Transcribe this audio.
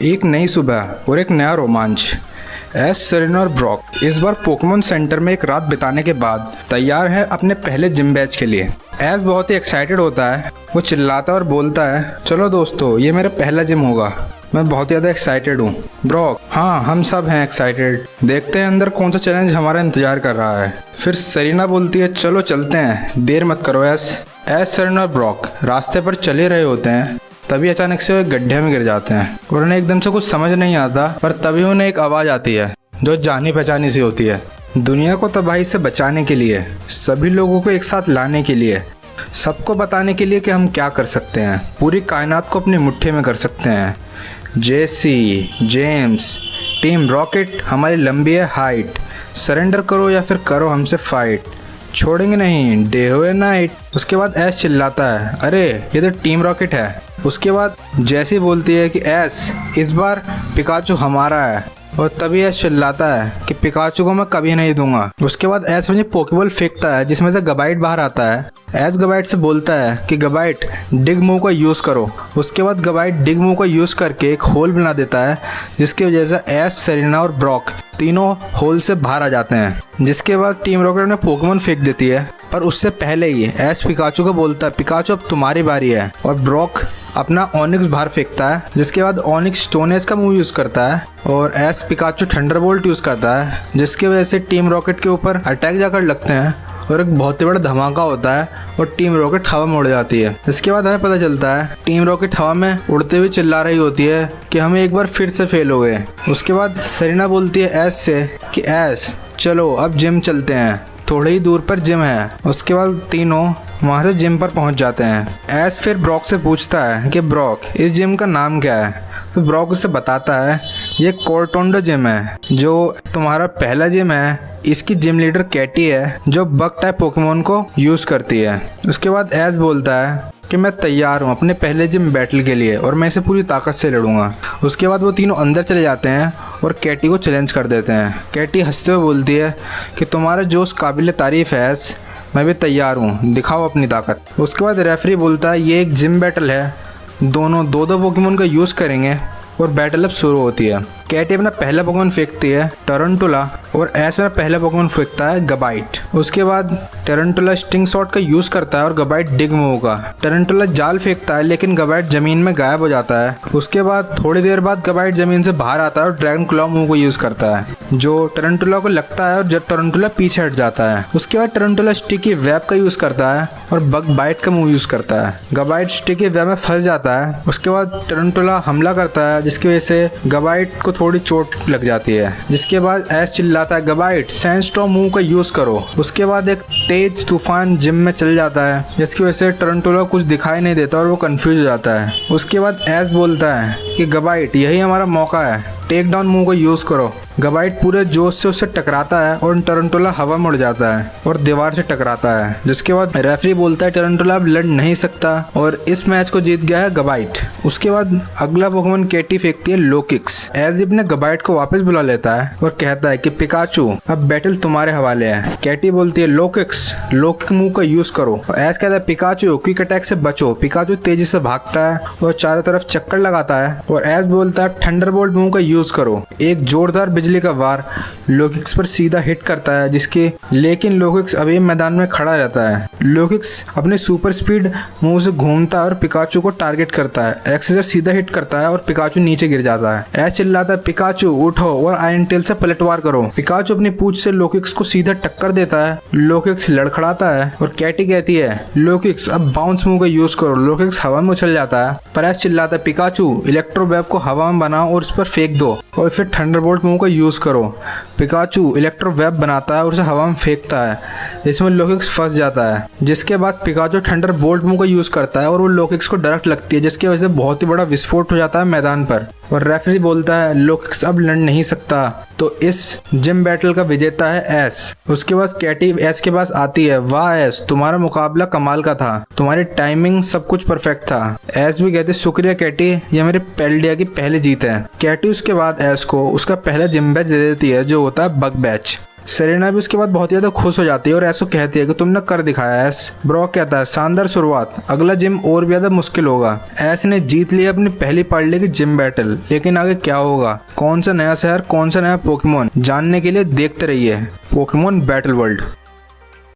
एक नई सुबह और एक नया रोमांच। एस, सेरेना और ब्रॉक इस बार पोकेमॉन सेंटर में एक रात बिताने के बाद तैयार है अपने पहले जिम बैच के लिए। एस बहुत ही एक्साइटेड होता है, वो चिल्लाता और बोलता है, चलो दोस्तों, ये मेरा पहला जिम होगा, मैं बहुत ज़्यादा एक्साइटेड हूँ। ब्रॉक, हाँ हम सब हैं एक्साइटेड, देखते हैं अंदर कौन सा चैलेंज हमारा इंतजार कर रहा है। फिर सेरेना बोलती है, चलो चलते हैं, देर मत करो एस। सेरेना और ब्रॉक रास्ते पर चले रहे होते हैं, तभी अचानक से वो एक गड्ढे में गिर जाते हैं और उन्हें एकदम से कुछ समझ नहीं आता। पर तभी उन्हें एक आवाज़ आती है जो जानी पहचानी सी होती है। दुनिया को तबाही से बचाने के लिए, सभी लोगों को एक साथ लाने के लिए, सबको बताने के लिए कि हम क्या कर सकते हैं, पूरी कायनात को अपनी मुट्ठी में कर सकते हैं। जेसी, जेम्स, टीम रॉकेट हमारी लंबी है हाइट, सरेंडर करो या फिर करो हमसे फाइट, छोड़ेंगे नहीं डे हो या नाइट। उसके बाद एस चिल्लाता है, अरे ये तो टीम रॉकेट है। उसके बाद जैसी बोलती है कि एस, इस बार पिकाचू हमारा है, और तभी एस चिल्लाता है कि पिकाचू को मैं कभी नहीं दूंगा। उसके बाद एस मुझे पोकेबॉल फेंकता है जिसमें से गबाइट बाहर आता है। एस गबाइट से बोलता है कि गबाइट डिग मूव का यूज़ करो। उसके बाद गबाइट डिग मूव का यूज़ करके एक होल बना देता है, जिसकी वजह से एस, सेरेना और ब्रॉक तीनों होल से बाहर आ जाते हैं। जिसके बाद टीम रॉकेट में पोकेमॉन फेंक देती है, पर उससे पहले ही एस पिकाचू को बोलता है, पिकाचू अब तुम्हारी बारी है। और ब्रॉक अपना ऑनिक्स बाहर फेंकता है, जिसके बाद ऑनिक्स स्टोन एज का मूव यूज़ करता है और एस पिकाचू थंडरबोल्ट यूज़ करता है, जिसकी वजह से टीम रॉकेट के ऊपर अटैक जाकर लगते हैं और एक बहुत ही बड़ा धमाका होता है और टीम रॉकेट हवा में उड़ जाती है। इसके बाद हमें पता चलता है टीम रॉकेट हवा में उड़ते हुए चिल्ला रही होती है कि हमें एक बार फिर से फेल हो गए। उसके बाद सेरेना बोलती है एस से कि एस चलो अब जिम चलते हैं, थोड़ी ही दूर पर जिम है। उसके बाद तीनों वहाँ से जिम पर पहुँच जाते हैं। एस फिर ब्रॉक से पूछता है कि ब्रॉक, इस जिम का नाम क्या है? तो ब्रॉक उसे बताता है, ये कोरटोंडो जिम है, जो तुम्हारा पहला जिम है। इसकी जिम लीडर कैटी है, जो बग टाइप पोकेमॉन को यूज़ करती है। उसके बाद एस बोलता है कि मैं तैयार हूँ अपने पहले जिम बैटल के लिए और मैं इसे पूरी ताकत से लड़ूंगा। उसके बाद वो तीनों अंदर चले जाते हैं और कैटी को चैलेंज कर देते हैं। कैटी हंसते हुए बोलती है कि तुम्हारा जोश काबिल तारीफ़ है एस, मैं भी तैयार हूँ, दिखाओ अपनी ताकत। उसके बाद रेफरी बोलता है, ये एक जिम बैटल है, दोनों दो पोकेमॉन का यूज़ करेंगे और बैटल अब शुरू होती है। कैटी अपना पहला पोकेमॉन फेंकती है टरंटुला और एस में पहला पोकेमॉन फेंकता है गबाइट। उसके बाद टरंटुला स्टिंग शॉट का यूज़ करता है और गबाइट डिग मूव का। टरंटुला जाल फेंकता है लेकिन गबाइट ज़मीन में गायब हो जाता है। उसके बाद थोड़ी देर बाद गबाइट ज़मीन से बाहर आता है और ड्रैगन क्लॉ मूव को यूज़ करता है, जो टरंटुला को लगता है और जब टरंटुला पीछे हट जाता है। उसके बाद टरंटुला स्टिकी वेब का यूज़ करता है और बग बाइट का मूव यूज़ करता है। गबाइट स्टिकी वेब में फंस जाता है। उसके बाद टरंटुला हमला करता है, जिसकी वजह से गबाइट को थोड़ी चोट लग जाती है। जिसके बाद एस चिल्लाता है, गबाइट सैंडस्टॉर्म मूव का यूज़ करो। उसके बाद एक तेज तूफान जिम में चल जाता है, जिसकी वजह से टरंटुला कुछ दिखाई नहीं देता और वो कंफ्यूज हो जाता है। उसके बाद एस बोलता है कि गबाइट यही हमारा मौका है, टेक डाउन मूव का यूज़ करो। गबाइट पूरे जोश से उससे टकराता है और टरंटुला हवा में उड़ जाता है और दीवार से टकराता है। जिसके बाद रेफरी बोलता है टरंटुला अब लड़ नहीं सकता और इस मैच को जीत गया है गबाइट। उसके बाद अगला पोकेमॉन कैटी फेंकती है लोकिक्स। एज अपने गबाइट को वापस बुला लेता है और कहता है कि पिकाचू अब बैटल तुम्हारे हवाले है। कैटी बोलती है लोकिक्स, लोकिक मूव का यूज करो। एज कहता है पिकाचू क्विक अटैक से बचो। पिकाचू तेजी से भागता है और चारों तरफ चक्कर लगाता है और एज बोलता है थंडरबोल्ट मूव का यूज करो। एक जोरदार बिजली का वार लोकिक्स पर सीधा हिट करता है, लेकिन लोकिक्स अभी मैदान में खड़ा रहता है। लोकिक्स अपने सुपर स्पीड मूव से घूमता है और पिकाचू को टारगेट करता है। एक्सेसर सीधा हिट करता है और पिकाचू नीचे गिर जाता है। ऐसे चिल्लाता है, पिकाचू उठो और आयरन टेल से पलटवार करो। पिकाचू अपनी पूंछ से लोकिक्स को सीधा टक्कर देता है। लोकिक्स लड़खड़ाता है और कैटी कहती है, लोकिक्स अब बाउंस मूव का यूज करो। लोकिक्स हवा में उछल जाता है पर ऐसे चिल्लाता है, पिकाचू इलेक्ट्रो वेव को हवा में बनाओ और उस पर फेंक दो और फिर थंडरबोल्ट मूव का यूज करो। पिकाचू इलेक्ट्रो वेब बनाता है और उसे हवा में फेंकता है, इसमें लोकिक्स फंस जाता है। जिसके बाद पिकाचू थंडरबोल्ट मूव का यूज करता है और वो लोकिक्स को डायरेक्ट लगती है, जिसकी वजह से बहुत ही बड़ा विस्फोट हो जाता है मैदान पर। और रेफरी बोलता है लोकिक्स अब लड़ नहीं सकता, तो इस जिम बैटल का विजेता है एस। उसके बाद कैटी एस के पास आती है, वाह एस तुम्हारा मुकाबला कमाल का था, तुम्हारी टाइमिंग सब कुछ परफेक्ट था। एस भी कहते शुक्रिया कैटी, ये मेरे पेल्डिया की पहली जीत है। कैटी उसके बाद एस को उसका पहला जिम बैच दे देती है, जो होता है बग बैच। सेरेना भी उसके बाद बहुत ज़्यादा खुश हो जाती है और ऐसा कहती है कि तुमने कर दिखाया एस। ब्रॉक कहता है शानदार शुरुआत, अगला जिम और भी ज़्यादा मुश्किल होगा। एस ने जीत लिया अपनी पहली पार्ले की जिम बैटल, लेकिन आगे क्या होगा, कौन सा नया शहर, कौन सा नया पोकेमोन, जानने के लिए देखते रहिए पोकेमोन बैटल वर्ल्ड।